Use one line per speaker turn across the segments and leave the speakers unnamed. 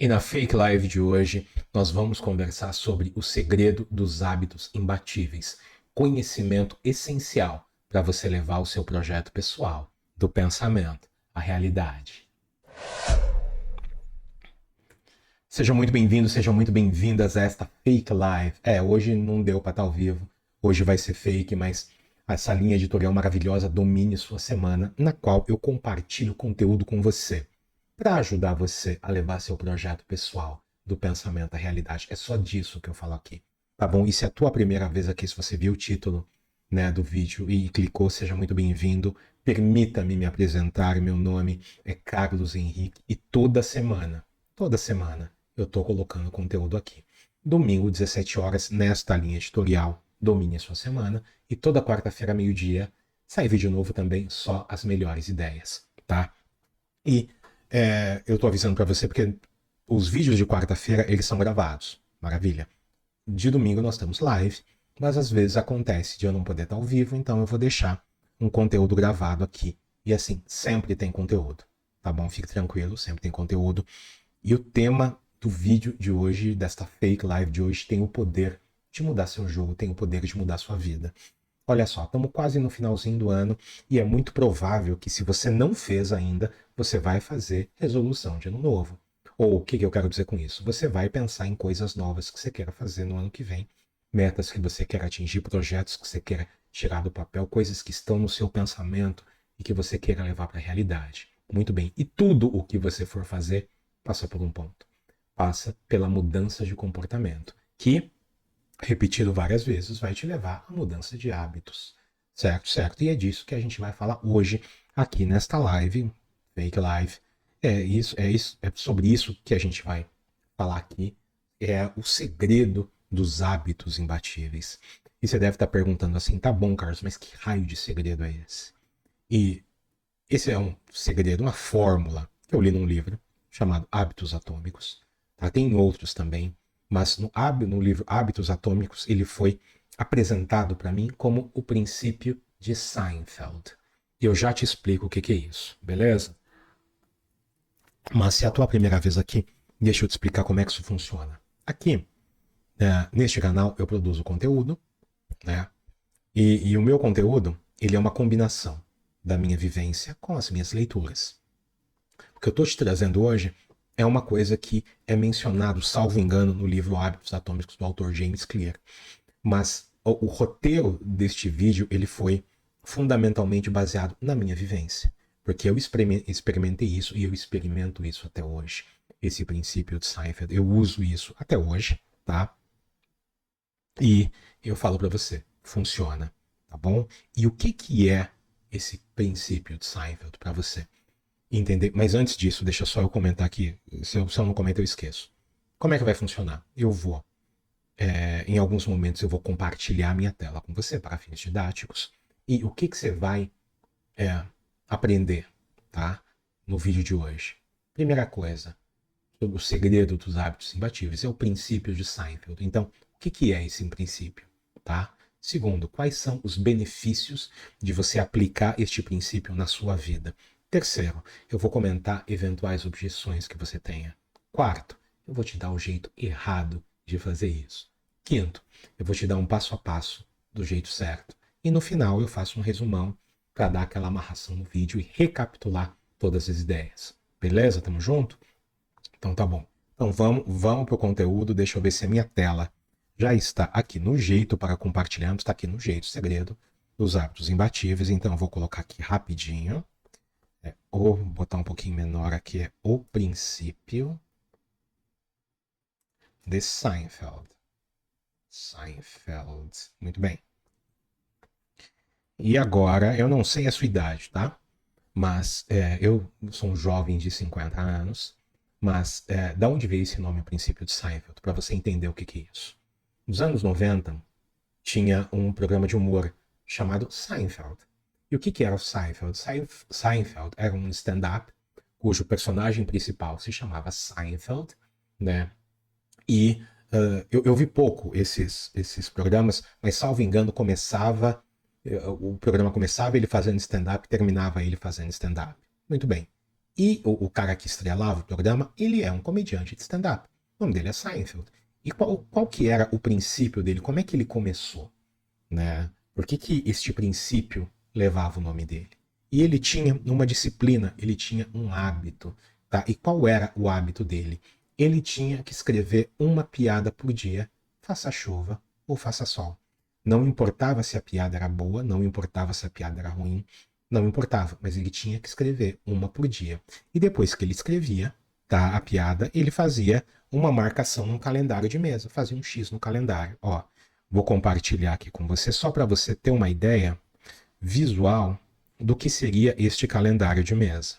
E na Fake Live de hoje, nós vamos conversar sobre o segredo dos hábitos imbatíveis, conhecimento essencial para você levar o seu projeto pessoal, do pensamento à realidade. Sejam muito bem-vindos, sejam muito bem-vindas a esta Fake Live. Hoje não deu para estar ao vivo, hoje vai ser fake, mas essa linha editorial maravilhosa Domine Sua Semana, na qual eu compartilho conteúdo com você para ajudar você a levar seu projeto pessoal do pensamento à realidade. É só disso que eu falo aqui, tá bom? E se é a tua primeira vez aqui, se você viu o título, né, do vídeo e clicou, seja muito bem-vindo. Permita-me me apresentar, meu nome é Carlos Henrique e toda semana, eu estou colocando conteúdo aqui. Domingo, 17 horas, nesta linha editorial, Domine a Sua Semana, e toda quarta-feira, meio-dia, sai vídeo novo também, só as melhores ideias, tá? E eu tô avisando para você porque os vídeos de quarta-feira, eles são gravados. Maravilha. De domingo nós temos live, mas às vezes acontece de eu não poder estar ao vivo, então eu vou deixar um conteúdo gravado aqui. E assim, sempre tem conteúdo, tá bom? Fique tranquilo, sempre tem conteúdo. E o tema do vídeo de hoje, desta fake live de hoje, tem o poder de mudar seu jogo, tem o poder de mudar sua vida. Olha só, estamos quase no finalzinho do ano e é muito provável que se você não fez ainda, você vai fazer resolução de ano novo. Ou o que eu quero dizer com isso? Você vai pensar em coisas novas que você quer fazer no ano que vem, metas que você quer atingir, projetos que você quer tirar do papel, coisas que estão no seu pensamento e que você queira levar para a realidade. Muito bem. E tudo o que você for fazer passa por um ponto. Passa pela mudança de comportamento, que repetido várias vezes, vai te levar à mudança de hábitos. Certo, certo. E é disso que a gente vai falar hoje aqui nesta live, fake live. É sobre isso que a gente vai falar aqui. É o segredo dos hábitos imbatíveis. E você deve estar perguntando assim, tá bom, Carlos, mas que raio de segredo é esse? E esse é um segredo, uma fórmula que eu li num livro chamado Hábitos Atômicos. Tá? Tem outros também, mas no livro Hábitos Atômicos ele foi apresentado para mim como o princípio de Seinfeld. E eu já te explico o que é isso, beleza? Mas se é a tua primeira vez aqui, deixa eu te explicar como é que isso funciona. Aqui, neste canal, eu produzo conteúdo, né? E o meu conteúdo, ele é uma combinação da minha vivência com as minhas leituras. O que eu estou te trazendo hoje é uma coisa que é mencionado, salvo engano, no livro Hábitos Atômicos do autor James Clear. Mas o roteiro deste vídeo ele foi fundamentalmente baseado na minha vivência. Porque eu experimentei isso e eu experimento isso até hoje. Esse princípio de Seinfeld, eu uso isso até hoje, tá? E eu falo para você, funciona, tá bom? E o que é esse princípio de Seinfeld para você? Entender. Mas antes disso, deixa só eu comentar aqui. Se eu não comento, eu esqueço. Como é que vai funcionar? Eu vou, em alguns momentos, eu vou compartilhar minha tela com você para fins didáticos. E o que você vai aprender, tá? No vídeo de hoje. Primeira coisa, sobre o segredo dos hábitos imbatíveis, é o princípio de Seinfeld. Então, o que é esse princípio, tá? Segundo, quais são os benefícios de você aplicar este princípio na sua vida? Terceiro, eu vou comentar eventuais objeções que você tenha. Quarto, eu vou te dar o jeito errado de fazer isso. Quinto, eu vou te dar um passo a passo do jeito certo. E no final eu faço um resumão para dar aquela amarração no vídeo e recapitular todas as ideias. Beleza? Tamo junto? Então tá bom. Então vamos para o conteúdo. Deixa eu ver se a minha tela já está aqui no jeito para compartilharmos. Está aqui no jeito, segredo dos hábitos imbatíveis. Então eu vou colocar aqui rapidinho. Ou botar um pouquinho menor aqui. É o princípio de Seinfeld. Seinfeld. Muito bem. E agora, eu não sei a sua idade, tá? Mas eu sou um jovem de 50 anos. Mas da onde veio esse nome, o princípio de Seinfeld? Para você entender o que é isso. Nos anos 90, tinha um programa de humor chamado Seinfeld. E o que era o Seinfeld? Seinfeld era um stand-up cujo personagem principal se chamava Seinfeld, né? E eu vi pouco esses programas, mas salvo engano o programa começava ele fazendo stand-up, terminava ele fazendo stand-up. Muito bem. E o cara que estrelava o programa, ele é um comediante de stand-up. O nome dele é Seinfeld. E qual que era o princípio dele? Como é que ele começou? Né? Por que este princípio levava o nome dele? E ele tinha uma disciplina, ele tinha um hábito. Tá? E qual era o hábito dele? Ele tinha que escrever uma piada por dia, faça chuva ou faça sol. Não importava se a piada era boa, não importava se a piada era ruim, não importava, mas ele tinha que escrever uma por dia. E depois que ele escrevia, tá, a piada, ele fazia uma marcação no calendário de mesa, fazia um X no calendário. Ó, vou compartilhar aqui com você só para você ter uma ideia visual do que seria este calendário de mesa,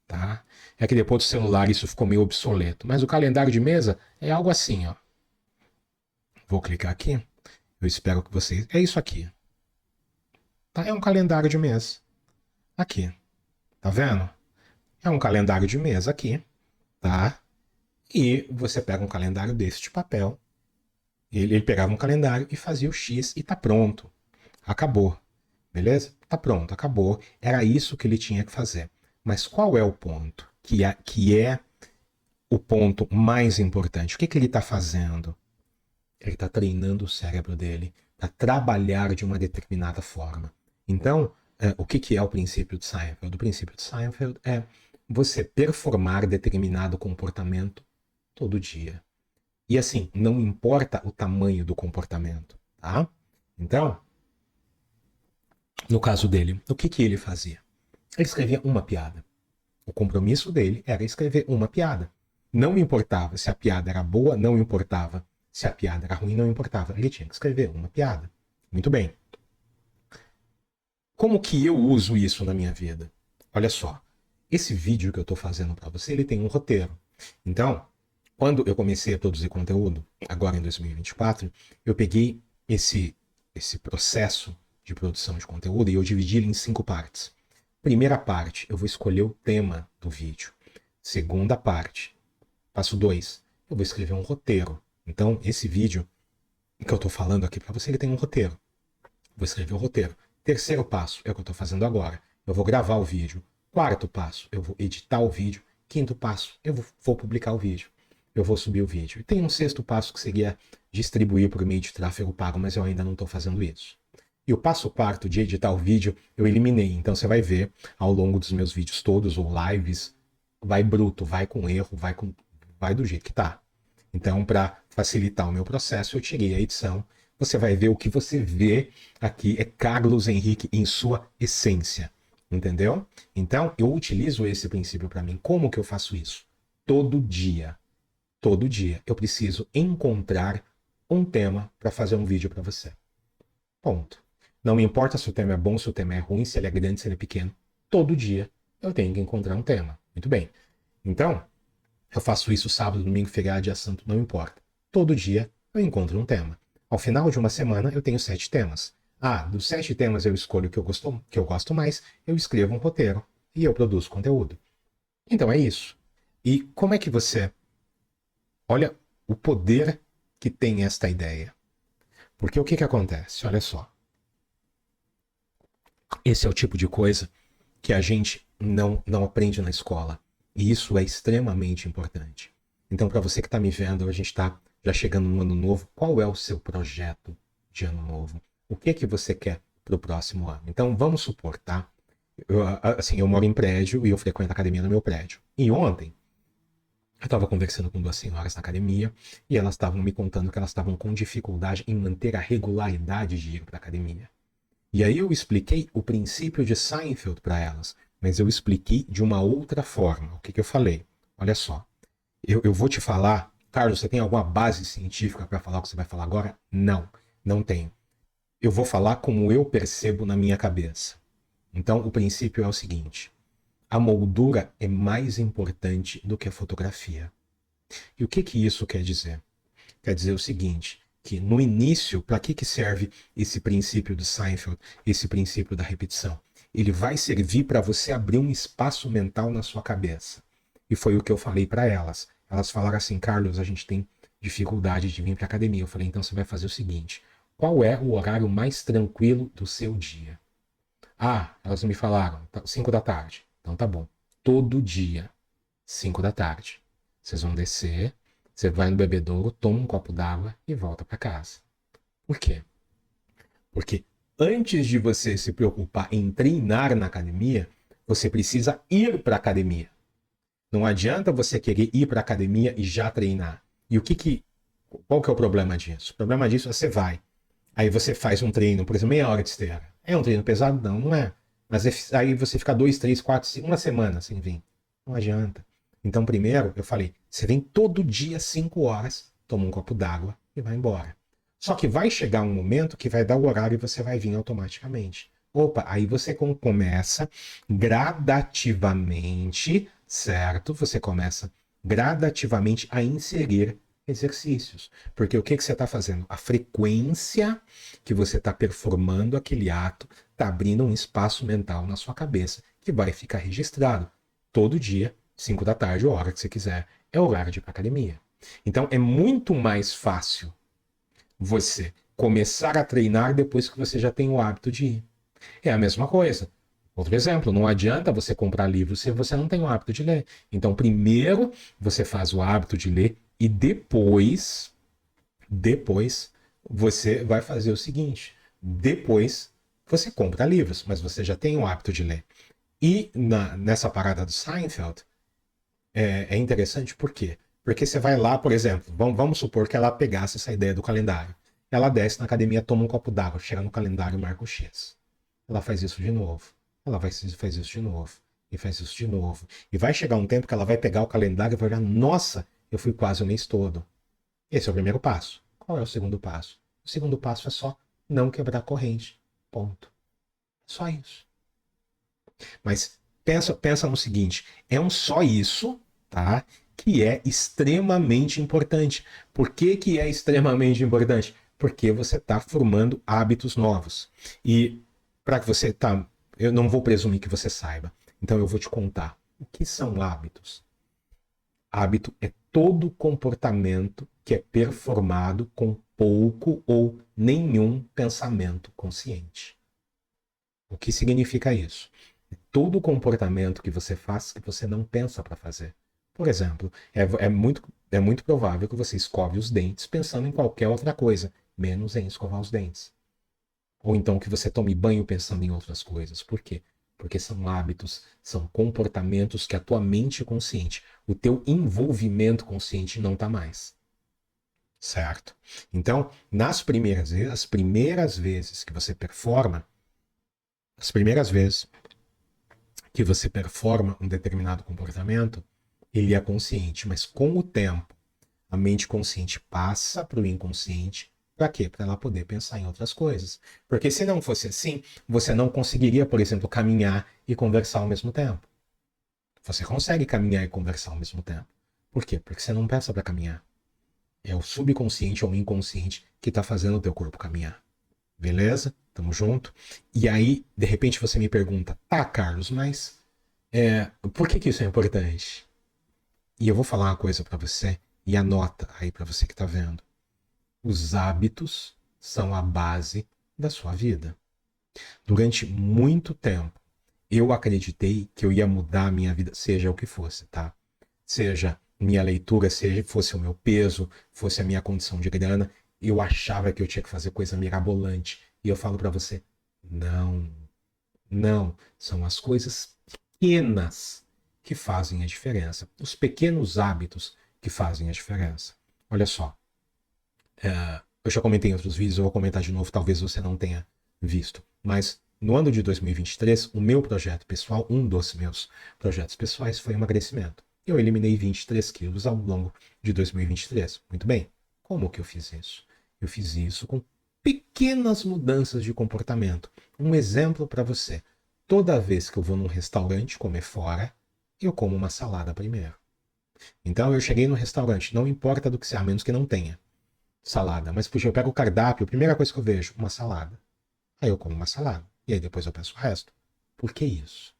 tá? É que depois do celular isso ficou meio obsoleto, mas o calendário de mesa é algo assim, ó. Vou clicar aqui. Eu espero que vocês. É isso aqui. Tá? É um calendário de mês. Aqui. Tá vendo? É um calendário de mês aqui, tá? E você pega um calendário desse de papel. Ele pegava um calendário e fazia o X e tá pronto. Acabou. Beleza? Tá pronto, acabou. Era isso que ele tinha que fazer. Mas qual é o ponto? Que é o ponto mais importante. O que ele está fazendo? Ele está treinando o cérebro dele para trabalhar de uma determinada forma. Então, o que é o princípio de Seinfeld? O princípio de Seinfeld é você performar determinado comportamento todo dia. E assim, não importa o tamanho do comportamento, tá? Então, no caso dele, o que ele fazia? Ele escrevia uma piada. O compromisso dele era escrever uma piada. Não importava se a piada era boa, não importava se a piada era ruim, não importava. Ele tinha que escrever uma piada. Muito bem. Como que eu uso isso na minha vida? Olha só. Esse vídeo que eu estou fazendo para você, ele tem um roteiro. Então, quando eu comecei a produzir conteúdo, agora em 2024, eu peguei esse processo de produção de conteúdo e eu dividi ele em 5 partes. Primeira parte, eu vou escolher o tema do vídeo. Segunda parte, passo 2, eu vou escrever um roteiro. Então, esse vídeo que eu estou falando aqui para você, ele tem um roteiro. Vou escrever o roteiro. Terceiro passo é o que eu estou fazendo agora. Eu vou gravar o vídeo. Quarto passo, eu vou editar o vídeo. Quinto passo, eu vou publicar o vídeo. Eu vou subir o vídeo. E tem um sexto passo que seria distribuir por meio de tráfego pago, mas eu ainda não estou fazendo isso. E o passo quarto de editar o vídeo eu eliminei. Então você vai ver ao longo dos meus vídeos todos ou lives, vai bruto, vai com erro, vai do jeito que tá. Então, para facilitar o meu processo, eu tirei a edição. Você vai ver o que você vê aqui é Carlos Henrique em sua essência. Entendeu? Então, eu utilizo esse princípio para mim. Como que eu faço isso? Todo dia. Todo dia eu preciso encontrar um tema para fazer um vídeo para você. Ponto. Não me importa se o tema é bom, se o tema é ruim, se ele é grande, se ele é pequeno. Todo dia eu tenho que encontrar um tema. Muito bem. Então, eu faço isso sábado, domingo, feriado, dia santo, não importa. Todo dia eu encontro um tema. Ao final de uma semana eu tenho 7 temas. Ah, dos 7 temas eu escolho o que eu gosto mais, eu escrevo um roteiro e eu produzo conteúdo. Então é isso. E como é que você... Olha o poder que tem esta ideia. Porque o que acontece? Olha só. Esse é o tipo de coisa que a gente não aprende na escola. E isso é extremamente importante. Então, para você que está me vendo, a gente está já chegando no ano novo. Qual é o seu projeto de ano novo? O que é que você quer para o próximo ano? Então, vamos supor, tá? Eu moro em prédio e eu frequento a academia no meu prédio. E ontem, eu estava conversando com 2 senhoras na academia e elas estavam me contando que elas estavam com dificuldade em manter a regularidade de ir para a academia. E aí eu expliquei o princípio de Seinfeld para elas, mas eu expliquei de uma outra forma. O que eu falei? Olha só, eu vou te falar, Carlos, você tem alguma base científica para falar o que você vai falar agora? Não, não tenho. Eu vou falar como eu percebo na minha cabeça. Então, o princípio é o seguinte: a moldura é mais importante do que a fotografia. E o que isso quer dizer? Quer dizer o seguinte, que no início, para que serve esse princípio do Seinfeld, esse princípio da repetição? Ele vai servir para você abrir um espaço mental na sua cabeça. E foi o que eu falei para elas. Elas falaram assim, Carlos, a gente tem dificuldade de vir para a academia. Eu falei, então você vai fazer o seguinte, qual é o horário mais tranquilo do seu dia? Ah, elas me falaram, 5 da tarde. Então tá bom. todo dia, 5 da tarde. Vocês vão descer, você vai no bebedouro, toma um copo d'água e volta para casa. Por quê? Porque antes de você se preocupar em treinar na academia, você precisa ir para a academia. Não adianta você querer ir para a academia e já treinar. E qual que é o problema disso? O problema disso é você vai. Aí você faz um treino, por exemplo, meia hora de esteira. É um treino pesado? Não, não é. Mas aí você fica 2, 3, 4, 5, uma semana sem vir. Não adianta. Então, primeiro, eu falei, você vem todo dia 5 horas, toma um copo d'água e vai embora. Só que vai chegar um momento que vai dar o horário e você vai vir automaticamente. Opa, aí você começa gradativamente, certo? Você começa gradativamente a inserir exercícios. Porque o que você está fazendo? A frequência que você está performando aquele ato está abrindo um espaço mental na sua cabeça que vai ficar registrado. Todo dia, 5 da tarde, ou a hora que você quiser, é o horário de ir para academia. Então é muito mais fácil você começar a treinar depois que você já tem o hábito de ir. É a mesma coisa. Outro exemplo, não adianta você comprar livros se você não tem o hábito de ler. Então, primeiro você faz o hábito de ler e depois você vai fazer o seguinte. Depois você compra livros, mas você já tem o hábito de ler. E nessa parada do Seinfeld, é interessante por quê? Porque você vai lá, por exemplo, vamos supor que ela pegasse essa ideia do calendário. Ela desce na academia, toma um copo d'água, chega no calendário e marca o X. Ela faz isso de novo. Ela faz isso de novo. E faz isso de novo. E vai chegar um tempo que ela vai pegar o calendário e vai olhar, nossa, eu fui quase o mês todo. Esse é o primeiro passo. Qual é o segundo passo? O segundo passo é só não quebrar a corrente. Ponto. Só isso. Mas pensa no seguinte, é um só isso, tá? Que é extremamente importante. Por que é extremamente importante? Porque você está formando hábitos novos. E para que você tá, eu não vou presumir que você saiba. Então eu vou te contar. O que são hábitos? Hábito é todo comportamento que é performado com pouco ou nenhum pensamento consciente. O que significa isso? Todo comportamento que você faz que você não pensa para fazer. Por exemplo, é muito provável que você escove os dentes pensando em qualquer outra coisa, menos em escovar os dentes. Ou então que você tome banho pensando em outras coisas. Por quê? Porque são hábitos, são comportamentos que a tua mente consciente, o teu envolvimento consciente não está mais. Certo? Então, as primeiras vezes que você performa, as primeiras vezes que você performa um determinado comportamento, ele é consciente, mas com o tempo, a mente consciente passa para o inconsciente. Para quê? Para ela poder pensar em outras coisas. Porque se não fosse assim, você não conseguiria, por exemplo, caminhar e conversar ao mesmo tempo. Você consegue caminhar e conversar ao mesmo tempo. Por quê? Porque você não pensa para caminhar. É o subconsciente ou o inconsciente que está fazendo o teu corpo caminhar. Beleza? Tamo junto? E aí, de repente, você me pergunta, tá, Carlos, mas por que isso é importante? E eu vou falar uma coisa para você, e anota aí para você que tá vendo. Os hábitos são a base da sua vida. Durante muito tempo, eu acreditei que eu ia mudar a minha vida, seja o que fosse, tá? Seja minha leitura, seja fosse o meu peso, fosse a minha condição de grana, eu achava que eu tinha que fazer coisa mirabolante. E eu falo para você, não, não, são as coisas pequenas que fazem a diferença. Os pequenos hábitos que fazem a diferença. Olha só, eu já comentei em outros vídeos, eu vou comentar de novo, talvez você não tenha visto. Mas no ano de 2023, o meu projeto pessoal, um dos meus projetos pessoais, foi emagrecimento. Eu eliminei 23 quilos ao longo de 2023. Muito bem. Como que eu fiz isso? Eu fiz isso com pequenas mudanças de comportamento. Um exemplo para você. Toda vez que eu vou num restaurante comer fora, eu como uma salada primeiro. Então eu cheguei no restaurante, não importa do que seja, a menos que não tenha salada. Mas, puxa, eu pego o cardápio, a primeira coisa que eu vejo, uma salada. Aí eu como uma salada. E aí depois eu peço o resto. Por que isso?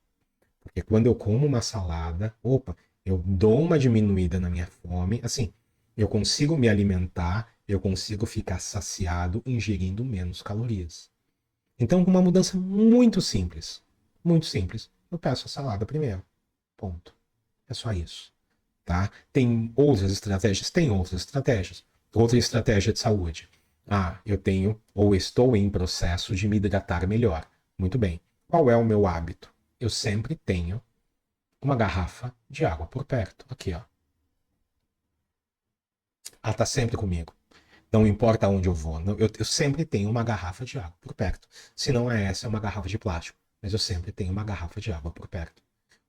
Porque quando eu como uma salada, opa, eu dou uma diminuída na minha fome. Assim, eu consigo me alimentar, eu consigo ficar saciado ingerindo menos calorias. Então, com uma mudança muito simples, eu peço a salada primeiro. Ponto. É só isso. Tá? Tem outras estratégias? Tem outras estratégias. Outra estratégia de saúde. Eu tenho ou estou em processo de me hidratar melhor. Muito bem. Qual é o meu hábito? Eu sempre tenho uma garrafa de água por perto. Aqui, ó. Ela está sempre comigo. Não importa onde eu vou. Eu sempre tenho uma garrafa de água por perto. Se não é essa, é uma garrafa de plástico. Mas eu sempre tenho uma garrafa de água por perto.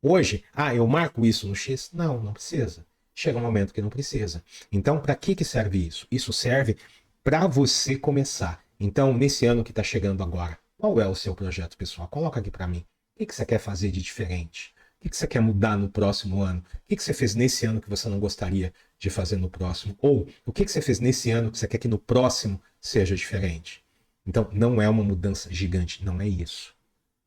Hoje, eu marco isso no X? Não, não precisa. Chega um momento que não precisa. Então, para que serve isso? Isso serve para você começar. Então, nesse ano que está chegando agora, qual é o seu projeto pessoal? Coloca aqui para mim. O que você quer fazer de diferente? O que você quer mudar no próximo ano? O que você fez nesse ano que você não gostaria de fazer no próximo? Ou o que você fez nesse ano que você quer que no próximo seja diferente? Então, não é uma mudança gigante, não é isso.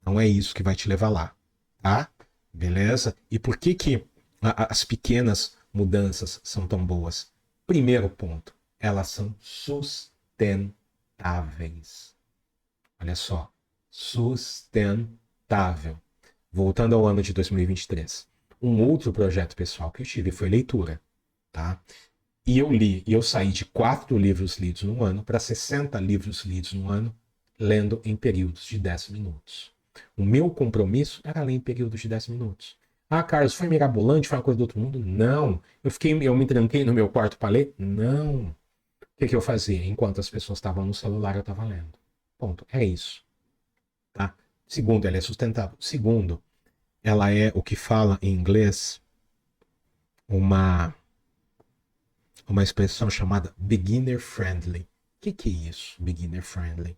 Não é isso que vai te levar lá, tá? Beleza? E por que as pequenas mudanças são tão boas? Primeiro ponto, elas são sustentáveis. Olha só, sustentável. Voltando ao ano de 2023. Um outro projeto pessoal que eu tive foi leitura, tá? E eu saí de 4 livros lidos no ano para 60 livros lidos no ano, lendo em períodos de 10 minutos. O meu compromisso era ler em períodos de 10 minutos. Carlos, foi mirabolante, foi uma coisa do outro mundo? Não. Eu me tranquei no meu quarto para ler? Não. O que eu fazia? Enquanto as pessoas estavam no celular, eu estava lendo. Ponto. É isso. Tá? Segundo, ela é sustentável. Segundo, ela é o que fala em inglês uma expressão chamada beginner friendly. O que é isso, beginner friendly?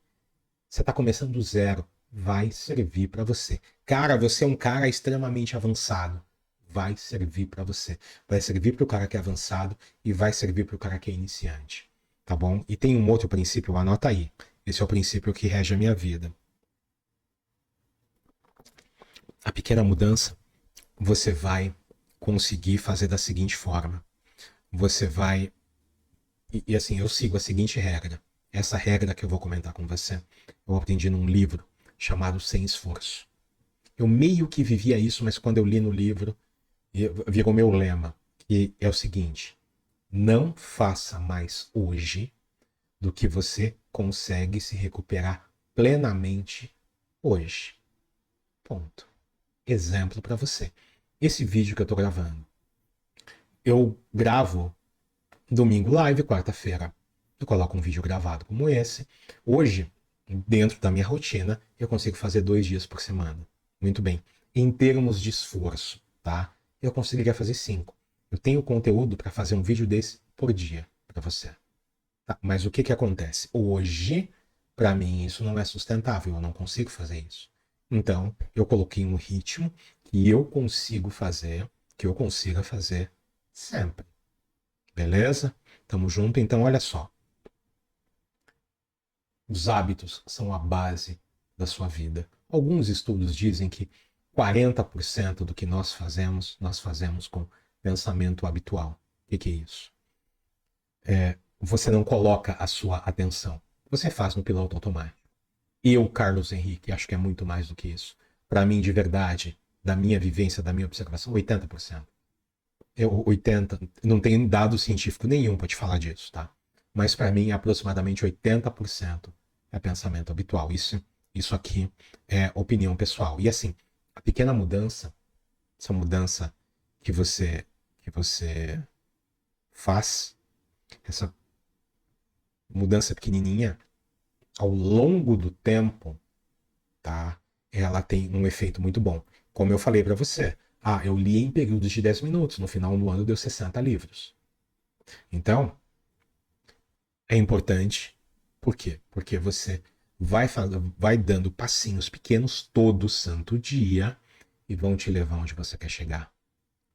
Você está começando do zero, vai servir para você. Cara, você é um cara extremamente avançado, vai servir para você. Vai servir para o cara que é avançado e vai servir para o cara que é iniciante. Tá bom? E tem um outro princípio, anota aí. Esse é o princípio que rege a minha vida. A pequena mudança você vai conseguir fazer da seguinte forma. Você vai E assim, eu sigo a seguinte regra. Essa regra que eu vou comentar com você, eu aprendi num livro chamado Sem Esforço. Eu meio que vivia isso, mas quando eu li no livro, virou meu lema. E é o seguinte: não faça mais hoje do que você consegue se recuperar plenamente hoje. Ponto. Exemplo para você. Esse vídeo que eu estou gravando, eu gravo domingo live, quarta-feira eu coloco um vídeo gravado como esse. Hoje, dentro da minha rotina, eu consigo fazer 2 dias por semana. Muito bem. Em termos de esforço, tá? Eu conseguiria fazer 5. Eu tenho conteúdo para fazer um vídeo desse por dia para você. Tá? Mas o que acontece? Hoje, para mim, isso não é sustentável. Eu não consigo fazer isso. Então, eu coloquei um ritmo que eu consigo fazer, que eu consiga fazer sempre. Beleza? Tamo junto? Então, olha só. Os hábitos são a base da sua vida. Alguns estudos dizem que 40% do que nós fazemos com pensamento habitual. O que é isso? Você não coloca a sua atenção. Você faz no piloto automático. Eu, Carlos Henrique, acho que é muito mais do que isso. Para mim, de verdade, da minha vivência, da minha observação, 80%. 80, não tem dado científico nenhum para te falar disso, tá? Mas para mim, aproximadamente 80% é pensamento habitual. Isso aqui é opinião pessoal. E assim, a pequena mudança, essa mudança que você faz, essa mudança pequenininha, ao longo do tempo, tá? Ela tem um efeito muito bom. Como eu falei para você, eu li em períodos de 10 minutos. No final do ano deu 60 livros. Então, é importante. Por quê? Porque você vai dando passinhos pequenos todo santo dia e vão te levar onde você quer chegar.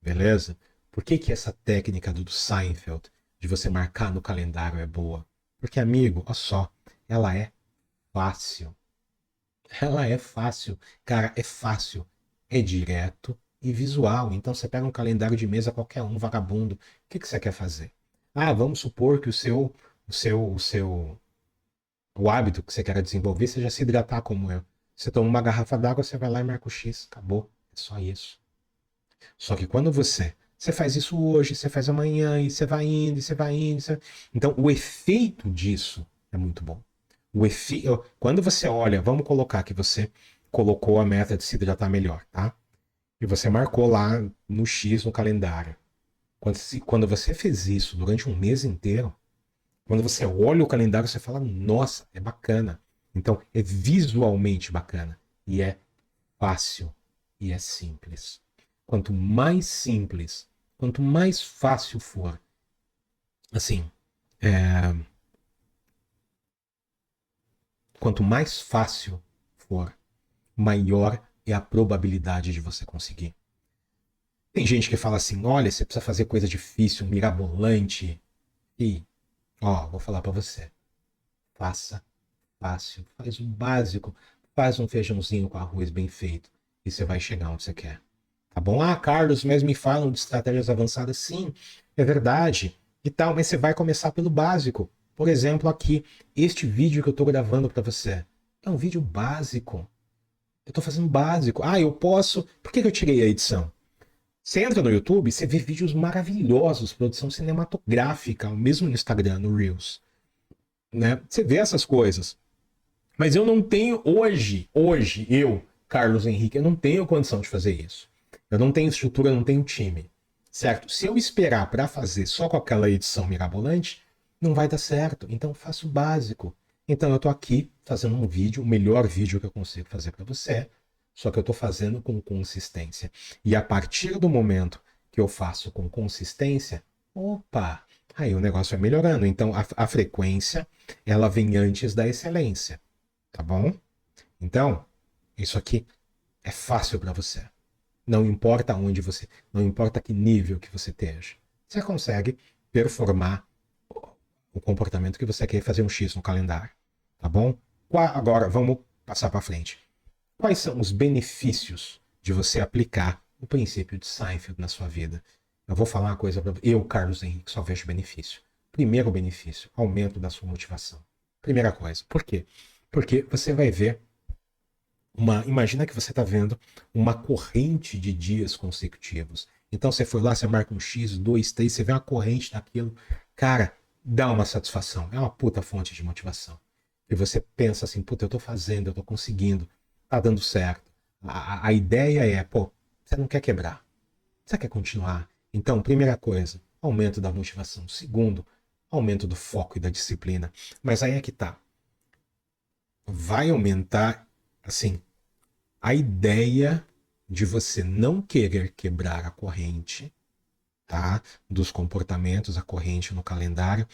Beleza? Por que essa técnica do Seinfeld de você marcar no calendário é boa? Porque, amigo, olha só, ela é fácil. Ela é fácil. Cara, é fácil. É direto e visual. Então você pega um calendário de mesa qualquer um, vagabundo. O que você quer fazer? Vamos supor que o hábito que você quer desenvolver seja se hidratar como eu. Você toma uma garrafa d'água, você vai lá e marca o X. Acabou. É só isso. Só que quando você faz isso hoje, você faz amanhã, e você vai indo, e você vai indo. Então, o efeito disso é muito bom. Quando você olha, vamos colocar que você colocou a meta de se hidratar melhor, tá? E você marcou lá no X no calendário. Quando você fez isso durante um mês inteiro, quando você olha o calendário, você fala, nossa, é bacana. Então, é visualmente bacana. E é fácil. E é simples. Quanto mais simples, quanto mais fácil for, assim, quanto mais fácil for, maior é a probabilidade de você conseguir. Tem gente que fala assim, olha, você precisa fazer coisa difícil, mirabolante. E, ó, vou falar para você. Faça fácil, faz o básico, faz um feijãozinho com arroz bem feito e você vai chegar onde você quer. Tá bom? Ah, Carlos, mas me falam de estratégias avançadas. Sim, é verdade. E tal, mas você vai começar pelo básico. Por exemplo, aqui, este vídeo que eu estou gravando para você é um vídeo básico. Eu estou fazendo básico. Ah, eu posso. Por que eu tirei a edição? Você entra no YouTube, você vê vídeos maravilhosos, produção cinematográfica, mesmo no Instagram, no Reels. Né? Você vê essas coisas. Mas eu não tenho hoje, eu, Carlos Henrique, eu não tenho condição de fazer isso. Eu não tenho estrutura, eu não tenho time. Certo? Se eu esperar para fazer só com aquela edição mirabolante, não vai dar certo. Então eu faço o básico. Então eu tô aqui fazendo um vídeo, o melhor vídeo que eu consigo fazer para você, só que eu tô fazendo com consistência. E a partir do momento que eu faço com consistência, opa, aí o negócio vai melhorando. Então a frequência, ela vem antes da excelência. Tá bom? Então, isso aqui é fácil para você. Não importa onde você, não importa que nível que você esteja. Você consegue performar o comportamento que você quer fazer um X no calendário. Tá bom? Agora, vamos passar para frente. Quais são os benefícios de você aplicar o princípio de Seinfeld na sua vida? Eu vou falar uma coisa para eu, Carlos Henrique, só vejo benefício. Primeiro benefício, aumento da sua motivação. Primeira coisa. Por quê? Porque você vai ver imagina que você está vendo uma corrente de dias consecutivos. Então você foi lá, você marca um X, 2, 3, você vê uma corrente daquilo. Cara, dá uma satisfação. É uma puta fonte de motivação. E você pensa assim, puta, eu tô fazendo, eu tô conseguindo, tá dando certo. A ideia é, pô, você não quer quebrar. Você quer continuar. Então, primeira coisa, aumento da motivação. Segundo, aumento do foco e da disciplina. Mas aí é que tá. Vai aumentar, assim, a ideia de você não querer quebrar a corrente, tá? Dos comportamentos, a corrente no calendário,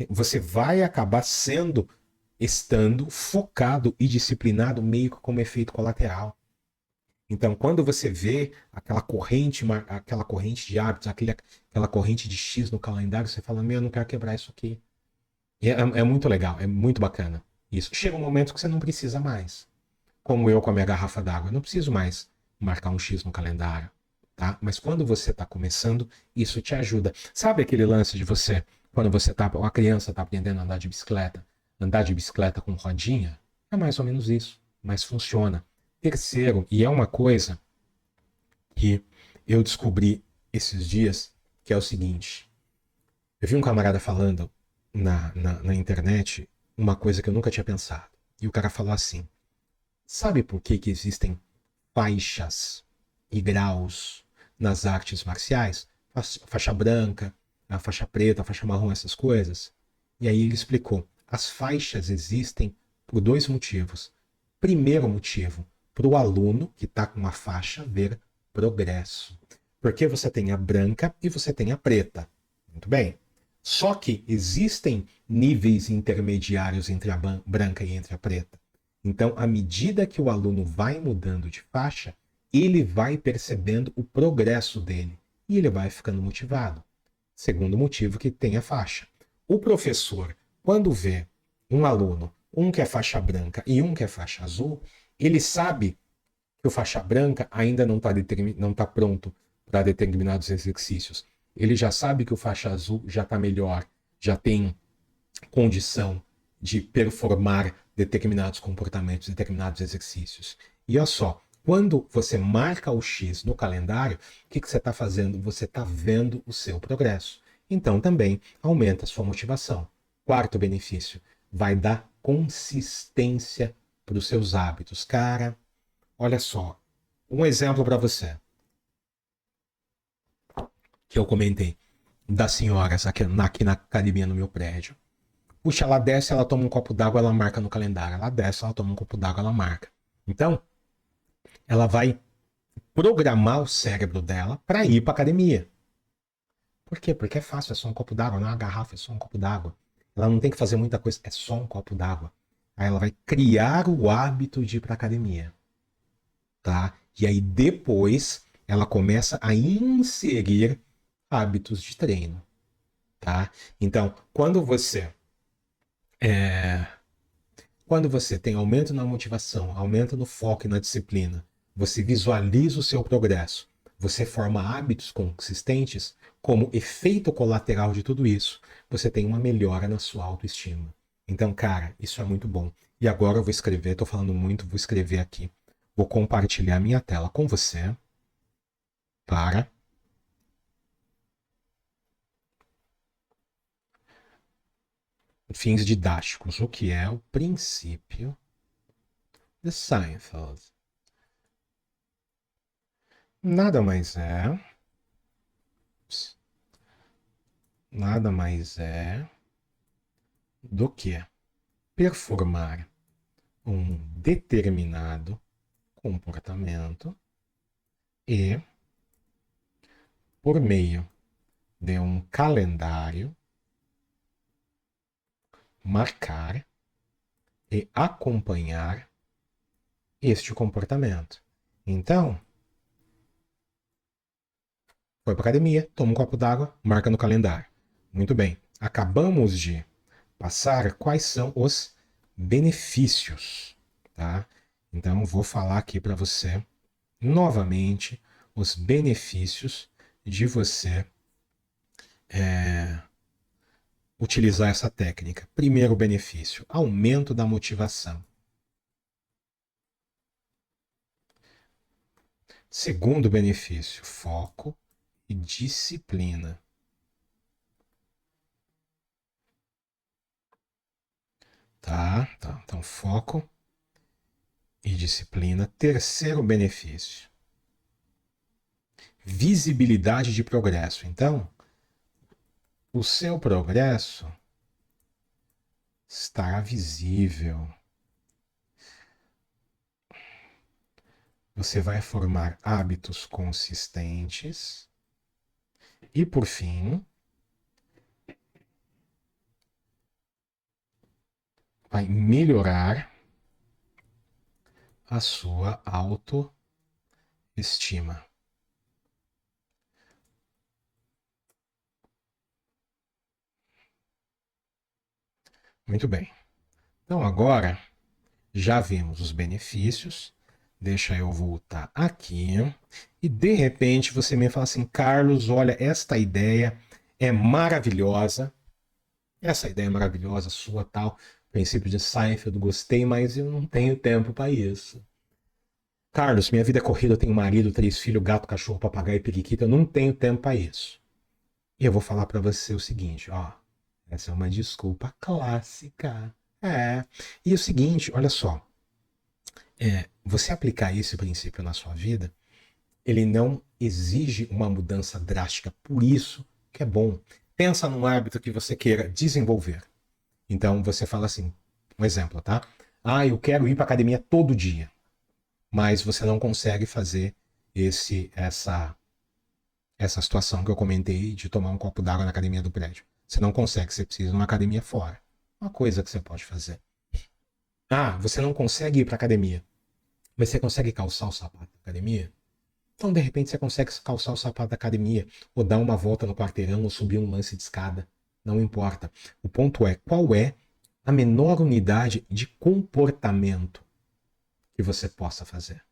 você vai acabar estando focado e disciplinado meio que como efeito colateral. Então, quando você vê aquela corrente de hábitos, aquela corrente de X no calendário, você fala, meu, eu não quero quebrar isso aqui. É muito legal, é muito bacana. Isso. Chega um momento que você não precisa mais. Como eu com a minha garrafa d'água. Eu não preciso mais marcar um X no calendário, tá? Mas quando você está começando, isso te ajuda. Sabe aquele lance de você, quando uma criança está aprendendo a andar de bicicleta com rodinha? É mais ou menos isso, mas funciona. Terceiro, e é uma coisa que eu descobri esses dias, que é o seguinte. Eu vi um camarada falando na internet uma coisa que eu nunca tinha pensado. E o cara falou assim, sabe por que existem faixas e graus nas artes marciais? Faixa branca, a faixa preta, a faixa marrom, essas coisas. E aí ele explicou. As faixas existem por dois motivos. Primeiro motivo, para o aluno que está com uma faixa ver progresso. Porque você tem a branca e você tem a preta. Muito bem. Só que existem níveis intermediários entre a branca e entre a preta. Então, à medida que o aluno vai mudando de faixa, ele vai percebendo o progresso dele e ele vai ficando motivado. Segundo motivo que tem a faixa. O professor, quando vê um aluno, um que é faixa branca e um que é faixa azul, ele sabe que o faixa branca ainda não está pronto para determinados exercícios. Ele já sabe que o faixa azul já está melhor, já tem condição de performar determinados comportamentos, determinados exercícios. E olha só, quando você marca o X no calendário, o que você está fazendo? Você está vendo o seu progresso. Então também aumenta a sua motivação. Quarto benefício, vai dar consistência para os seus hábitos. Cara, olha só, um exemplo para você que eu comentei das senhoras aqui na academia no meu prédio. Puxa, ela desce, ela toma um copo d'água, ela marca no calendário. Ela desce, ela toma um copo d'água, ela marca. Então, ela vai programar o cérebro dela para ir para academia. Por quê? Porque é fácil, é só um copo d'água, não é uma garrafa, é só um copo d'água. Ela não tem que fazer muita coisa, é só um copo d'água. Aí ela vai criar o hábito de ir para academia, tá? E aí depois ela começa a inserir hábitos de treino, tá? Então, quando você tem aumento na motivação, aumento no foco e na disciplina, você visualiza o seu progresso, você forma hábitos consistentes, como efeito colateral de tudo isso, você tem uma melhora na sua autoestima. Então, cara, isso é muito bom. E agora eu vou escrever, estou falando muito, vou escrever aqui. Vou compartilhar minha tela com você para fins didáticos, o que é o princípio de Seinfeld. Nada mais é. Nada mais é do que performar um determinado comportamento e, por meio de um calendário, marcar e acompanhar este comportamento. Então, foi para academia, toma um copo d'água, marca no calendário. Muito bem. Acabamos de passar quais são os benefícios, tá? Então, vou falar aqui para você novamente os benefícios de você utilizar essa técnica. Primeiro benefício, aumento da motivação. Segundo benefício, foco e disciplina. Tá? Então, foco e disciplina. Terceiro benefício, visibilidade de progresso. Então, o seu progresso estará visível. Você vai formar hábitos consistentes. E, por fim, vai melhorar a sua autoestima. Muito bem. Então, agora já vimos os benefícios. Deixa eu voltar aqui. E de repente você me fala assim, Carlos, olha, esta ideia é maravilhosa. Essa ideia é maravilhosa, sua tal. Princípio de Seinfeld, gostei, mas eu não tenho tempo para isso. Carlos, minha vida é corrida, eu tenho marido, 3 filhos, gato, cachorro, papagaio e periquita, eu não tenho tempo para isso. E eu vou falar para você o seguinte, ó. Essa é uma desculpa clássica. É. E o seguinte, olha só. Você aplicar esse princípio na sua vida, ele não exige uma mudança drástica. Por isso que é bom. Pensa num hábito que você queira desenvolver. Então você fala assim, um exemplo, tá? Ah, eu quero ir para academia todo dia, mas você não consegue fazer essa situação que eu comentei de tomar um copo d'água na academia do prédio. Você não consegue, você precisa de uma academia fora. Uma coisa que você pode fazer. Ah, você não consegue ir para academia, mas você consegue calçar o sapato da academia? Então, de repente, você consegue calçar o sapato da academia, ou dar uma volta no quarteirão, ou subir um lance de escada. Não importa. O ponto é, qual é a menor unidade de comportamento que você possa fazer?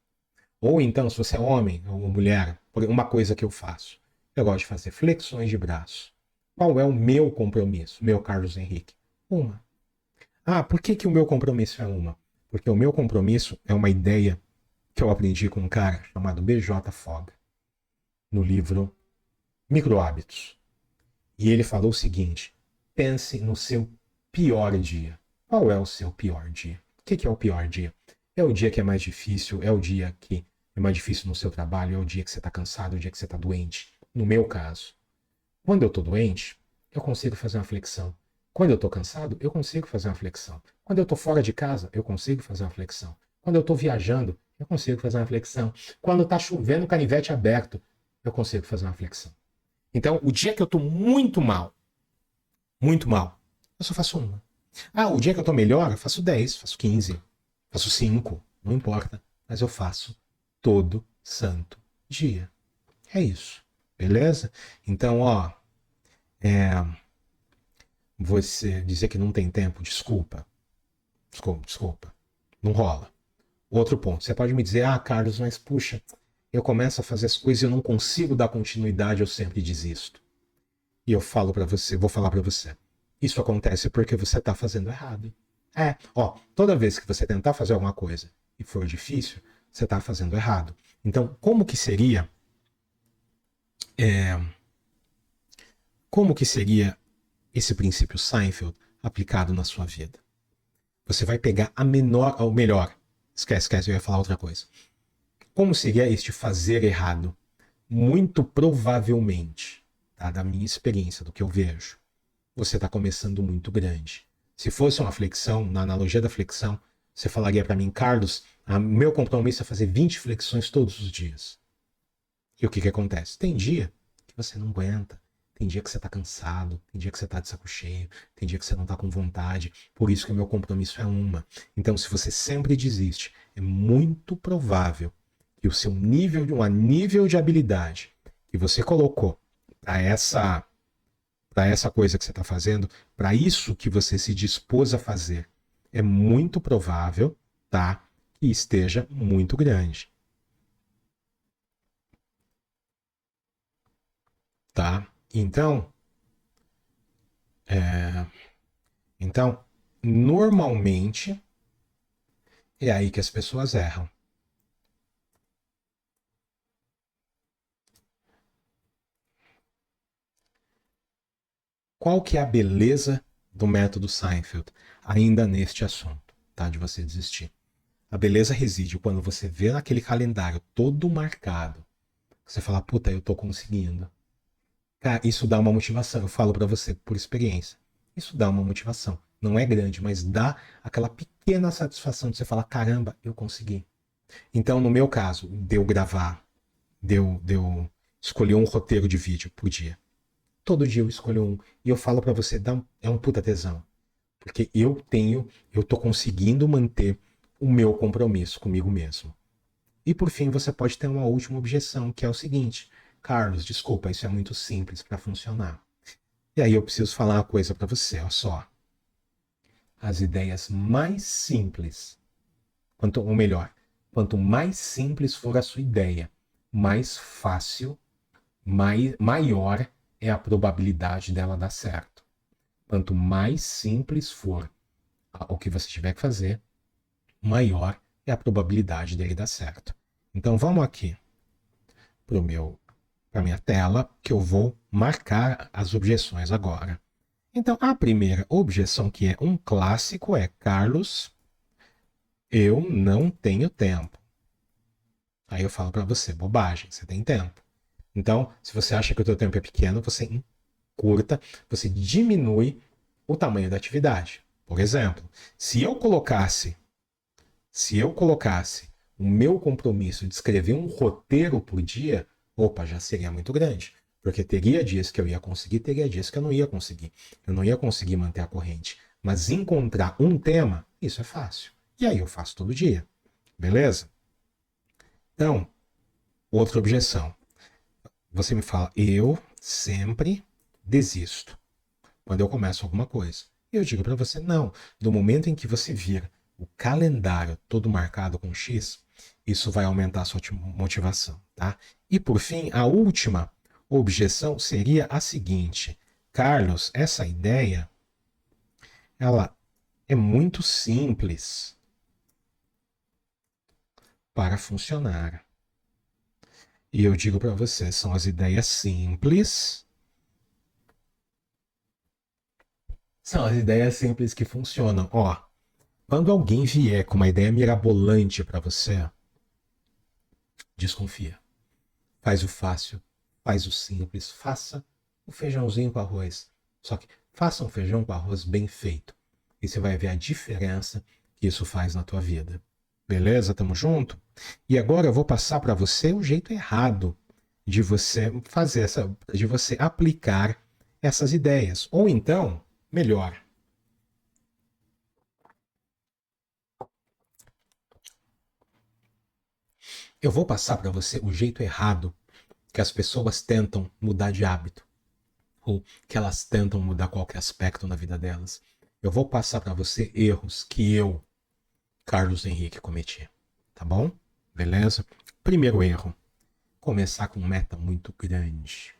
Ou então, se você é homem ou mulher, uma coisa que eu faço. Eu gosto de fazer flexões de braço. Qual é o meu compromisso, meu Carlos Henrique? Uma. Ah, por que o meu compromisso é uma? Porque o meu compromisso é uma ideia que eu aprendi com um cara chamado B.J. Fogg, no livro Micro Hábitos. E ele falou o seguinte: pense no seu pior dia. Qual é o seu pior dia? O que é o pior dia? É o dia que é mais difícil, é o dia que é mais difícil no seu trabalho, é o dia que você está cansado, é o dia que você está doente. No meu caso, quando eu estou doente, eu consigo fazer uma flexão. Quando eu estou cansado, eu consigo fazer uma flexão. Quando eu estou fora de casa, eu consigo fazer uma flexão. Quando eu estou viajando, eu consigo fazer uma flexão. Quando está chovendo, canivete aberto, eu consigo fazer uma flexão. Então, o dia que eu estou muito mal, eu só faço uma. Ah, o dia que eu estou melhor, eu faço 10, faço 15, faço 5, não importa. Mas eu faço todo santo dia. É isso, beleza? Então, ó, você dizer que não tem tempo, desculpa. Desculpa. Não rola. Outro ponto, você pode me dizer, ah, Carlos, mas puxa, eu começo a fazer as coisas e eu não consigo dar continuidade, eu sempre desisto. E eu falo para você, vou falar para você. Isso acontece porque você está fazendo errado. Ó, toda vez que você tentar fazer alguma coisa e for difícil, você está fazendo errado. Então, como que seria esse princípio Seinfeld aplicado na sua vida? Você vai pegar a menor, ou melhor, esquece, eu ia falar outra coisa. Como seria este fazer errado? Muito provavelmente, tá, da minha experiência, do que eu vejo, você está começando muito grande. Se fosse uma flexão, na analogia da flexão, você falaria para mim, Carlos, meu compromisso é fazer 20 flexões todos os dias. E o que acontece? Tem dia que você não aguenta, tem dia que você está cansado, tem dia que você está de saco cheio, tem dia que você não está com vontade, por isso que o meu compromisso é uma. Então, se você sempre desiste, é muito provável que o seu nível de habilidade que você colocou para essa coisa que você está fazendo, para isso que você se dispôs a fazer, é muito provável, tá, que esteja muito grande, tá? Então, normalmente é aí que as pessoas erram. Qual que é a beleza do método Seinfeld ainda neste assunto, tá, de você desistir? A beleza reside quando você vê naquele calendário todo marcado. Você fala, puta, eu tô conseguindo. Cara, isso dá uma motivação. Eu falo para você por experiência. Isso dá uma motivação. Não é grande, mas dá aquela pequena satisfação de você falar, caramba, eu consegui. Então, no meu caso, de eu gravar, de eu escolher um roteiro de vídeo por dia. Todo dia eu escolho um. E eu falo para você, é um puta tesão. Porque eu tô conseguindo manter o meu compromisso comigo mesmo. E por fim, você pode ter uma última objeção, que é o seguinte: Carlos, desculpa, isso é muito simples para funcionar. E aí eu preciso falar uma coisa para você, olha só. As ideias mais simples, ou melhor, quanto mais simples for a sua ideia, mais fácil, maior é a probabilidade dela dar certo. Quanto mais simples for o que você tiver que fazer, maior é a probabilidade dele dar certo. Então vamos aqui para minha tela, que eu vou marcar as objeções agora. Então, a primeira objeção, que é um clássico, é: Carlos, eu não tenho tempo. Aí eu falo para você, bobagem, você tem tempo. Então, se você acha que o teu tempo é pequeno, você encurta, você diminui o tamanho da atividade. Por exemplo, se eu colocasse o meu compromisso de escrever um roteiro por dia, opa, já seria muito grande. Porque teria dias que eu ia conseguir, teria dias que eu não ia conseguir. Eu não ia conseguir manter a corrente. Mas encontrar um tema, isso é fácil. E aí eu faço todo dia. Beleza? Então, outra objeção. Você me fala, eu sempre desisto quando eu começo alguma coisa. E eu digo para você, não. No momento em que você vir o calendário todo marcado com X, isso vai aumentar a sua motivação, tá? E por fim, a última objeção seria a seguinte: Carlos, essa ideia, ela é muito simples. para funcionar. E eu digo para você, são as ideias simples. São as ideias simples que funcionam. Ó, quando alguém vier com uma ideia mirabolante para você, desconfia. Faz o fácil, faz o simples, faça o feijãozinho com arroz. Só que faça um feijão com arroz bem feito. E você vai ver a diferença que isso faz na tua vida. Beleza? Tamo junto? E agora eu vou passar para você o jeito errado de você fazer de você aplicar essas ideias. Ou então, melhor, eu vou passar para você o jeito errado que as pessoas tentam mudar de hábito, ou que elas tentam mudar qualquer aspecto na vida delas. Eu vou passar para você erros que eu, Carlos Henrique, cometi. Tá bom? Beleza? Primeiro erro: começar com meta muito grande.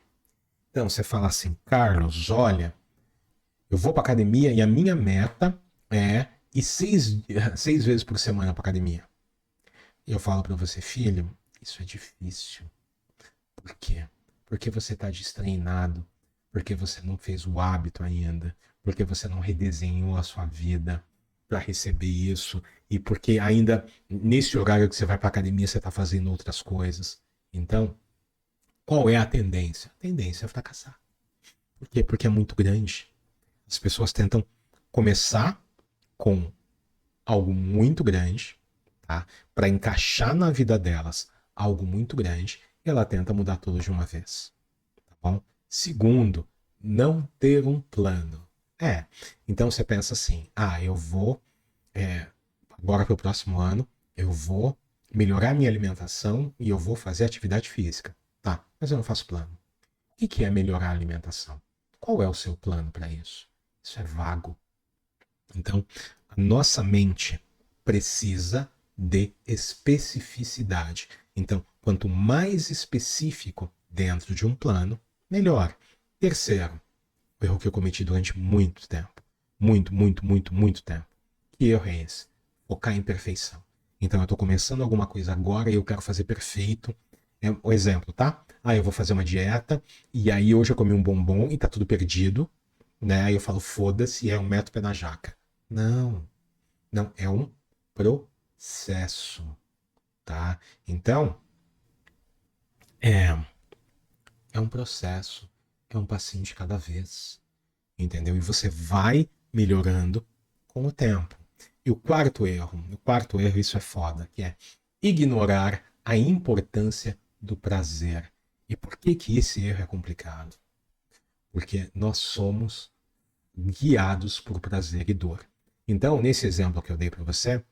Então você fala assim, Carlos, olha, eu vou para academia e a minha meta é ir seis vezes por semana para academia. E eu falo para você, filho, isso é difícil. Por quê? Porque você está destreinado, porque você não fez o hábito ainda, porque você não redesenhou a sua vida para receber isso, e porque ainda nesse horário que você vai para academia você está fazendo outras coisas. Então, qual é a tendência? A tendência é fracassar. Por quê? Porque é muito grande. As pessoas tentam começar com algo muito grande, tá? Para encaixar na vida delas algo muito grande, e ela tenta mudar tudo de uma vez. Tá bom? Segundo, não ter um plano. Então você pensa assim, eu vou, agora para o próximo ano, eu vou melhorar minha alimentação e eu vou fazer atividade física. Tá, mas eu não faço plano. O que é melhorar a alimentação? Qual é o seu plano para isso? Isso é vago. Então, a nossa mente precisa de especificidade. Então, quanto mais específico dentro de um plano, melhor. Terceiro, o erro que eu cometi durante muito tempo. Muito tempo. Que erro é esse? Focar em perfeição. Então, eu estou começando alguma coisa agora e eu quero fazer perfeito. O exemplo, tá? Eu vou fazer uma dieta e aí hoje eu comi um bombom e tá tudo perdido, né? Aí eu falo, foda-se, é um metro pé na jaca. Não, não, é um processo, tá? Então, é, é um processo, é um passinho de cada vez, entendeu? E você vai melhorando com o tempo. E o quarto erro, isso é foda, que é ignorar a importância do prazer. E por que que esse erro é complicado? Porque nós somos guiados por prazer e dor. Então, nesse exemplo que eu dei para você,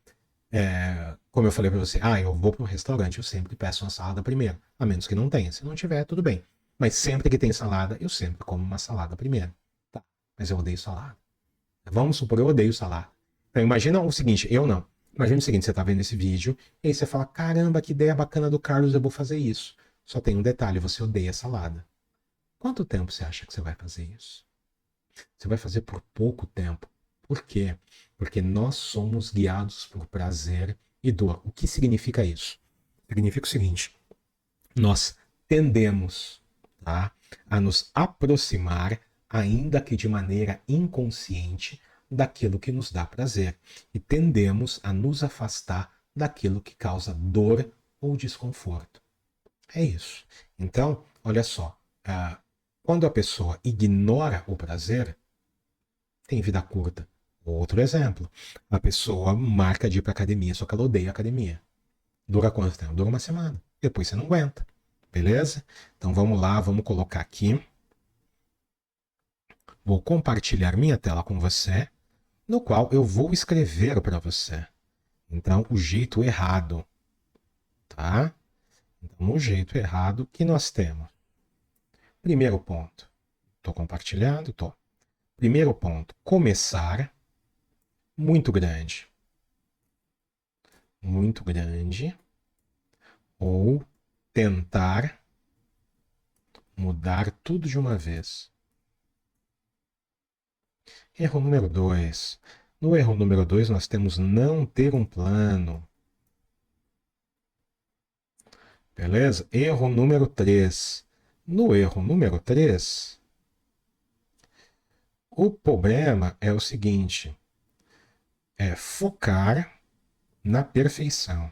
como eu falei para você, eu vou para um restaurante, eu sempre peço uma salada primeiro, a menos que não tenha. Se não tiver, tudo bem. Mas sempre que tem salada, eu sempre como uma salada primeiro. Tá, mas eu odeio salada. Vamos supor, eu odeio salada. Então imagina o seguinte, eu não. Imagina o seguinte, você está vendo esse vídeo, e aí você fala, caramba, que ideia bacana do Carlos, eu vou fazer isso. Só tem um detalhe, você odeia salada. Quanto tempo você acha que você vai fazer isso? Você vai fazer por pouco tempo. Por quê? Porque nós somos guiados por prazer e dor. O que significa isso? Significa o seguinte: nós tendemos, tá, a nos aproximar, ainda que de maneira inconsciente, daquilo que nos dá prazer. E tendemos a nos afastar daquilo que causa dor ou desconforto. É isso. Então, olha só. Quando a pessoa ignora o prazer, tem vida curta. Outro exemplo. A pessoa marca de ir para academia, só que ela odeia a academia. Dura quanto tempo? Dura uma semana. Depois você não aguenta. Beleza? Então vamos lá, vamos colocar aqui. Vou compartilhar minha tela com você, no qual eu vou escrever para você. Então, o jeito errado, tá? Então, o jeito errado que nós temos. Primeiro ponto. Estou compartilhando? Estou. Primeiro ponto. Começar muito grande. Muito grande. Ou tentar mudar tudo de uma vez. Erro número 2. No erro número 2, nós temos não ter um plano. Beleza? Erro número 3. No erro número 3, o problema é o seguinte: é focar na perfeição.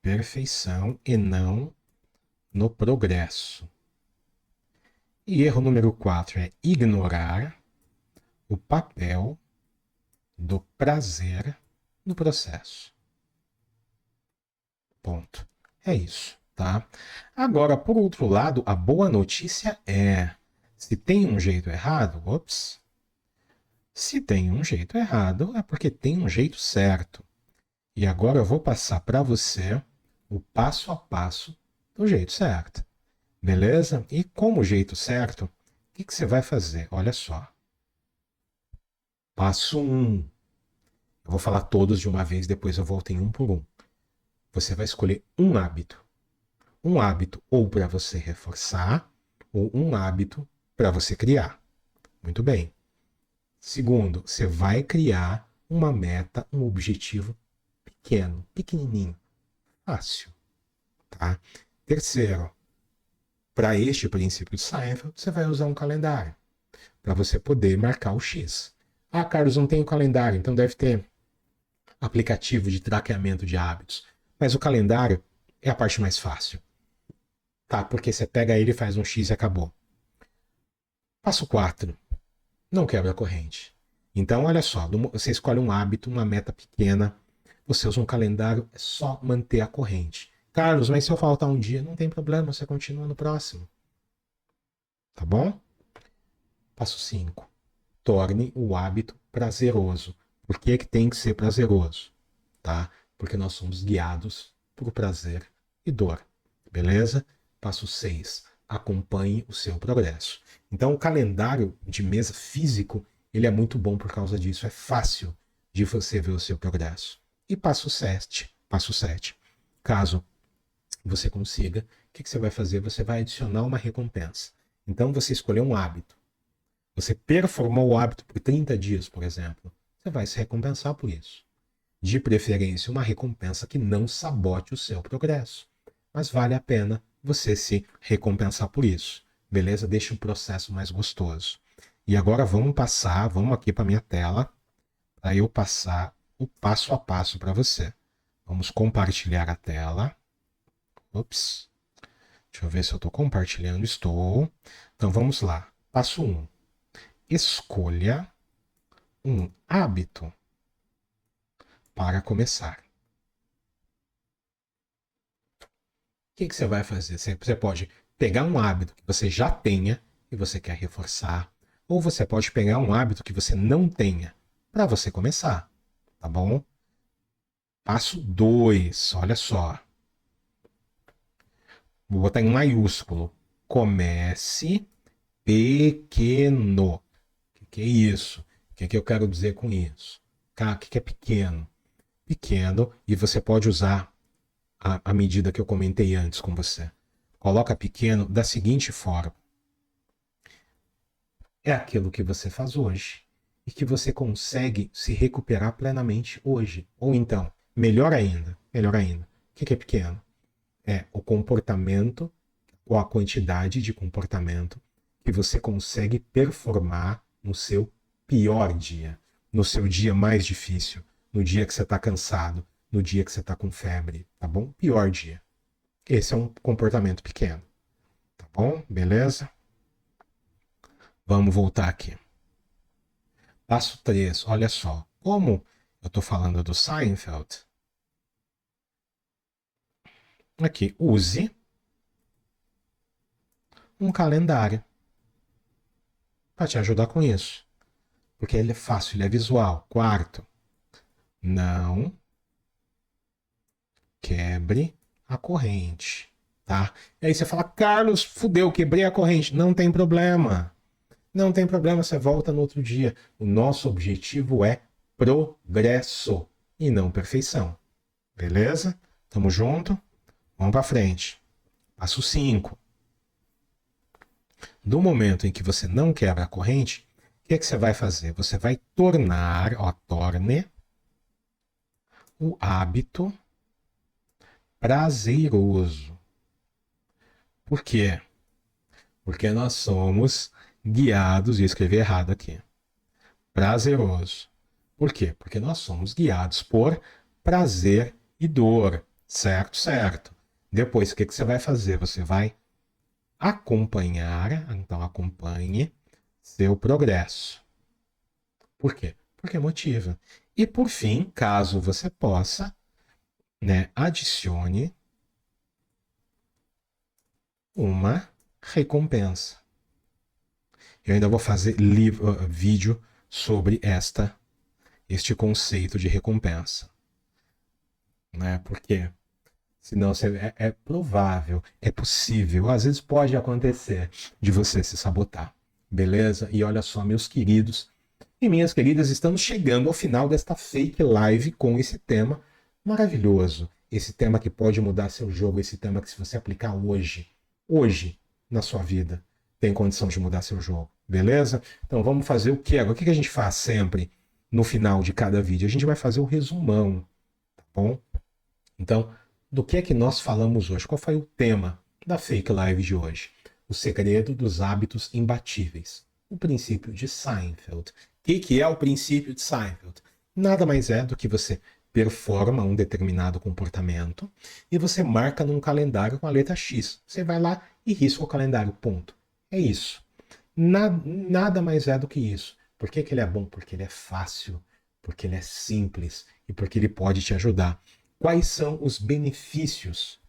Perfeição e não no progresso. E erro número 4 é ignorar o papel do prazer no processo. Ponto. É isso, tá? Agora, por outro lado, a boa notícia é: se tem um jeito errado, se tem um jeito errado, é porque tem um jeito certo. E agora eu vou passar para você o passo a passo do jeito certo. Beleza? E como jeito certo, o que você vai fazer? Olha só. Passo 1. Eu vou falar todos de uma vez, depois eu volto em um por um. Você vai escolher um hábito. Um hábito ou para você reforçar, ou um hábito para você criar. Muito bem. Segundo, você vai criar uma meta, um objetivo pequeno, pequenininho, fácil. Tá? Terceiro, para este princípio de Seinfeld, você vai usar um calendário para você poder marcar o X. Ah, Carlos, não tem o calendário, então deve ter aplicativo de traqueamento de hábitos. Mas o calendário é a parte mais fácil. Tá? Porque você pega ele, faz um X e acabou. Passo 4. Não quebra a corrente. Então, olha só, você escolhe um hábito, uma meta pequena, você usa um calendário, é só manter a corrente. Carlos, mas se eu faltar um dia, não tem problema, você continua no próximo. Tá bom? Passo 5. Torne o hábito prazeroso. Por que tem que ser prazeroso? Tá? Porque nós somos guiados por prazer e dor. Beleza? Passo 6. Acompanhe o seu progresso. Então, o calendário de mesa físico, ele é muito bom por causa disso. É fácil de você ver o seu progresso. E passo 7. Passo 7. Caso você consiga, o que você vai fazer? Você vai adicionar uma recompensa. Então, você escolheu um hábito. Você performou o hábito por 30 dias, por exemplo. Você vai se recompensar por isso. De preferência, uma recompensa que não sabote o seu progresso. Mas vale a pena você se recompensar por isso. Beleza? Deixa o processo mais gostoso. E agora vamos aqui para minha tela, para eu passar o passo a passo para você. Vamos compartilhar a tela. Ops. Deixa eu ver se eu estou compartilhando. Estou. Então vamos lá. Passo 1. Escolha um hábito para começar. O que você vai fazer? Você pode pegar um hábito que você já tenha e você quer reforçar, ou você pode pegar um hábito que você não tenha para você começar, tá bom? Passo 2, olha só. Vou botar em maiúsculo. Comece pequeno. O que é isso? O que eu quero dizer com isso? O que é pequeno? Pequeno, e você pode usar a medida que eu comentei antes com você. Coloca pequeno da seguinte forma: é aquilo que você faz hoje e que você consegue se recuperar plenamente hoje. Ou então, melhor ainda, o que é pequeno? É o comportamento ou a quantidade de comportamento que você consegue performar no seu pior dia, no seu dia mais difícil, no dia que você está cansado, no dia que você está com febre, tá bom? Pior dia. Esse é um comportamento pequeno, tá bom? Beleza? Vamos voltar aqui. Passo 3, olha só. Como eu estou falando do Seinfeld, aqui, use um calendário para te ajudar com isso. Porque ele é fácil, ele é visual. Quarto, não quebre a corrente, tá? E aí você fala, Carlos, fudeu, quebrei a corrente. Não tem problema. Não tem problema, você volta no outro dia. O nosso objetivo é progresso e não perfeição. Beleza? Tamo junto? Vamos para frente. Passo 5. Do momento em que você não quebra a corrente, o que você vai fazer? Você vai torne o hábito prazeroso. Por quê? Porque nós somos guiados, e eu escrevi errado aqui, prazeroso. Por quê? Porque nós somos guiados por prazer e dor. Certo, certo. Depois, o que você vai fazer? Você vai acompanhar, então acompanhe seu progresso. Por quê? Porque motiva. E por fim, caso você possa, né, adicione uma recompensa. Eu ainda vou fazer vídeo sobre este conceito de recompensa, né? Porque senão é provável, é possível, às vezes pode acontecer de você se sabotar, beleza? E olha só, meus queridos e minhas queridas, estamos chegando ao final desta fake live com esse tema maravilhoso. Esse tema que pode mudar seu jogo, esse tema que se você aplicar hoje, na sua vida, tem condição de mudar seu jogo, beleza? Então vamos fazer o que agora? O que a gente faz sempre no final de cada vídeo? A gente vai fazer o resumão, tá bom? Então, do que é que nós falamos hoje? Qual foi o tema da fake live de hoje? O segredo dos hábitos imbatíveis. O princípio de Seinfeld. O que é o princípio de Seinfeld? Nada mais é do que você performa um determinado comportamento e você marca num calendário com a letra X. Você vai lá e risca o calendário, ponto. É isso. Nada mais é do que isso. Por que ele é bom? Porque ele é fácil, porque ele é simples e porque ele pode te ajudar. Quais são os benefícios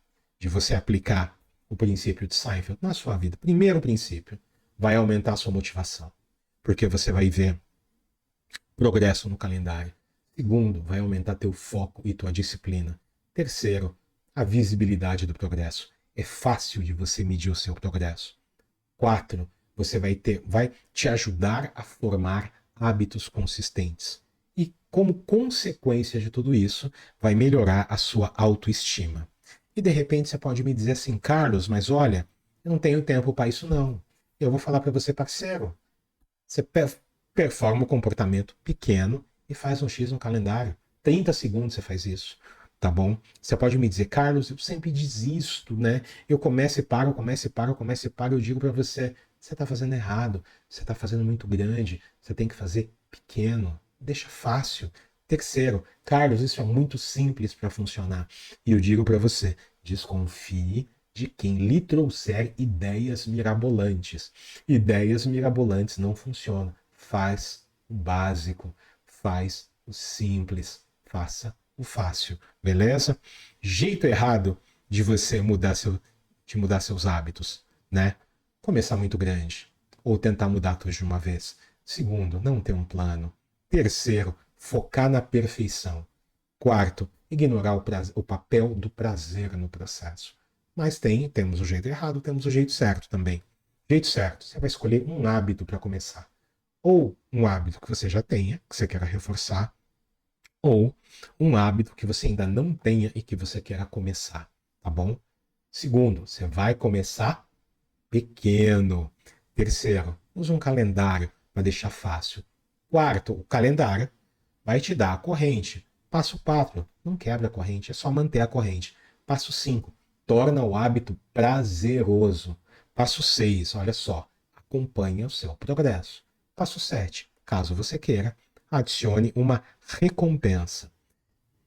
de você aplicar o princípio de Seinfeld na sua vida? Primeiro princípio, vai aumentar a sua motivação, porque você vai ver progresso no calendário. Segundo, vai aumentar teu foco e tua disciplina. Terceiro, a visibilidade do progresso. É fácil de você medir o seu progresso. 4, você vai te ajudar a formar hábitos consistentes. E como consequência de tudo isso, vai melhorar a sua autoestima. E de repente você pode me dizer assim, Carlos, mas olha, eu não tenho tempo para isso não. Eu vou falar para você, parceiro, você performa um comportamento pequeno e faz um X no calendário. 30 segundos você faz isso, tá bom? Você pode me dizer, Carlos, eu sempre desisto, né? Eu começo e paro, começo e paro, começo e paro. Eu digo para você, você está fazendo errado, você está fazendo muito grande, você tem que fazer pequeno, deixa fácil. Terceiro, Carlos, isso é muito simples para funcionar. E eu digo para você, desconfie de quem lhe trouxer ideias mirabolantes. Ideias mirabolantes não funcionam. Faz o básico, faz o simples, faça o fácil, beleza? Jeito errado de você mudar seus hábitos, né? Começar muito grande ou tentar mudar tudo de uma vez. Segundo, não ter um plano. Terceiro, focar na perfeição. Quarto, ignorar o papel do prazer no processo. Mas temos o jeito errado, temos o jeito certo também. Jeito certo, você vai escolher um hábito para começar. Ou um hábito que você já tenha, que você queira reforçar, ou um hábito que você ainda não tenha e que você queira começar, tá bom? Segundo, você vai começar pequeno. Terceiro, use um calendário para deixar fácil. Quarto, o calendário vai te dar a corrente. Passo 4, não quebra a corrente, é só manter a corrente. Passo 5, torna o hábito prazeroso. Passo 6, olha só, acompanha o seu progresso. Passo 7, caso você queira, adicione uma recompensa.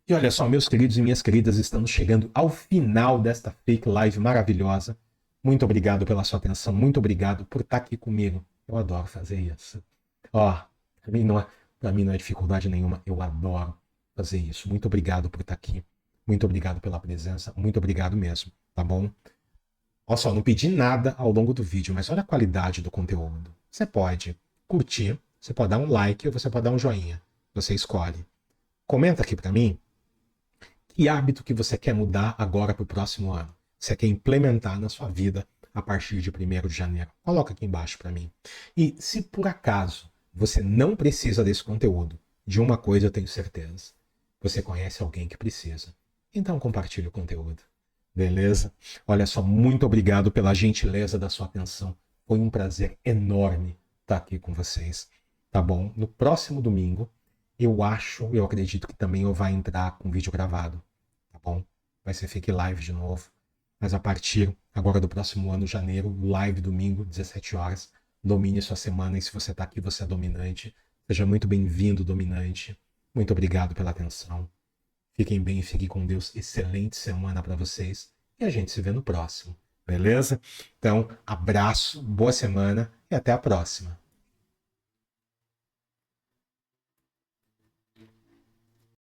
E olha só, meus queridos e minhas queridas, estamos chegando ao final desta fake live maravilhosa. Muito obrigado pela sua atenção, muito obrigado por estar aqui comigo. Eu adoro fazer isso. Ó, para mim não é dificuldade nenhuma, eu adoro fazer isso. Muito obrigado por estar aqui. Muito obrigado pela presença, muito obrigado mesmo, tá bom? Olha só, não pedi nada ao longo do vídeo, mas olha a qualidade do conteúdo. Você pode curtir, você pode dar um like ou você pode dar um joinha. Você escolhe. Comenta aqui para mim que hábito que você quer mudar agora para o próximo ano. Você quer implementar na sua vida a partir de 1º de janeiro. Coloca aqui embaixo para mim. E se por acaso você não precisa desse conteúdo, de uma coisa eu tenho certeza. Você conhece alguém que precisa. Então compartilhe o conteúdo. Beleza? Olha só, muito obrigado pela gentileza da sua atenção. Foi um prazer enorme estar aqui com vocês. Tá bom? No próximo domingo, eu acredito que também eu vai entrar com vídeo gravado. Tá bom? vai ser Fake Live de novo. Mas a partir agora do próximo ano, janeiro, live domingo, 17 horas. Domine sua semana e se você está aqui, você é dominante. Seja muito bem-vindo, dominante. Muito obrigado pela atenção. Fiquem bem, fiquem com Deus. Excelente semana para vocês. E a gente se vê no próximo. Beleza? Então, abraço, boa semana e até a próxima.